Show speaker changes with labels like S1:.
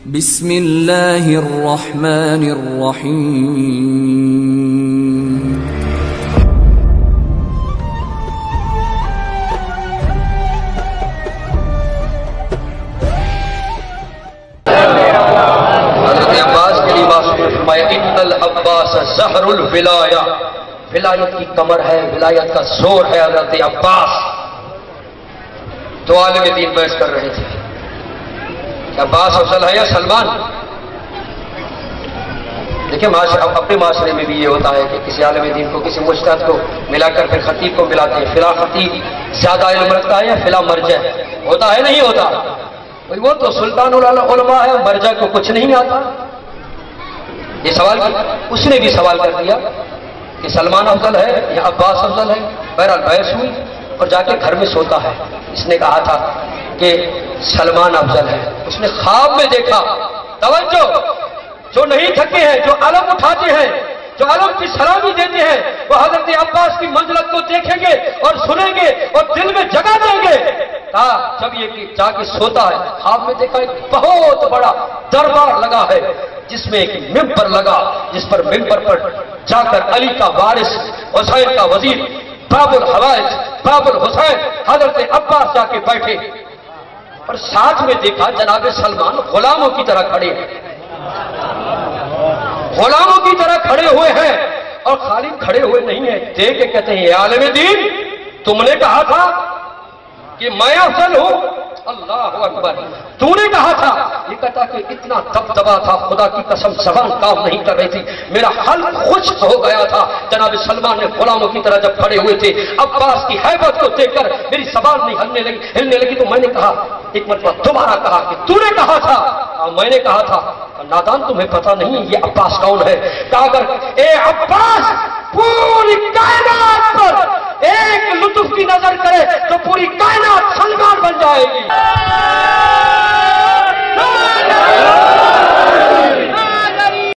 S1: بسم اللہ الرحمن الرحیم
S2: حضرت عباس کے لیے بات فرمایا ان العباس زہر الولایہ، ولایت کی کمر ہے، ولایت کا زور ہے حضرت عباس۔ تو عالم دین بحث کر رہے تھے عباس افضل ہے یا سلمان؟ دیکھیں اپنے معاشرے میں بھی یہ ہوتا ہے کہ کسی عالم دین کو کسی مجتہد کو ملا کر پھر خطیب کو ملاتے ہیں، فلاں خطیب زیادہ علم رکھتا ہے یا فلاں مرجع ہوتا ہے نہیں ہوتا؟ وہ تو سلطان العلماء ہے، مرجع کو کچھ نہیں آتا۔ یہ سوال اس نے بھی سوال کر دیا کہ سلمان افضل ہے یا عباس افضل ہے؟ بہرحال بحث ہوئی اور جا کے گھر میں سوتا ہے۔ اس نے کہا تھا کہ سلمان افضل ہے۔ اس نے خواب میں دیکھا، توجہ، جو نہیں تھکے ہیں، جو علم اٹھاتے ہیں، جو علم کی سلامی دیتے ہیں، وہ حضرت عباس کی منزلت کو دیکھیں گے اور سنیں گے اور دل میں جگہ دیں گے۔ کہا جب یہ جا کے سوتا ہے، خواب میں دیکھا ایک بہت بڑا دربار لگا ہے جس میں ایک ممبر لگا، جس پر ممبر پر جا کر علی کا وارث، حسین کا وزیر، باب الحوائج، باب الحسین، حضرت عباس جا کے بیٹھے اور ساتھ میں دیکھا جناب سلمان غلاموں کی طرح کھڑے ہیں، غلاموں کی طرح کھڑے ہوئے ہیں، اور خالی کھڑے ہوئے نہیں ہیں، دیکھ کے کہتے ہیں اے عالم دین، تم نے کہا تھا کہ میں افضل ہوں، اللہ اکبر، تو نے کہا تھا۔ یہ کہتا کہ اتنا دبدبا تھا، خدا کی قسم زبان کام نہیں کر رہی تھی، میرا حلق خشک ہو گیا تھا۔ جناب سلمان نے غلاموں کی طرح جب کھڑے ہوئے تھے، عباس کی ہیبت کو دیکھ کر میری زبان نہیں ہلنے لگی، تو میں نے کہا، ایک مرتبہ دوبارہ کہا کہ تو نے کہا تھا۔ میں نے کہا تھا نادان تمہیں پتہ نہیں یہ عباس کون ہے؟ کہا کر اے عباس، پوری کائنات پر ایک لطف کی نظر کرے تو پوری کائنات سلمان بن جائے گی۔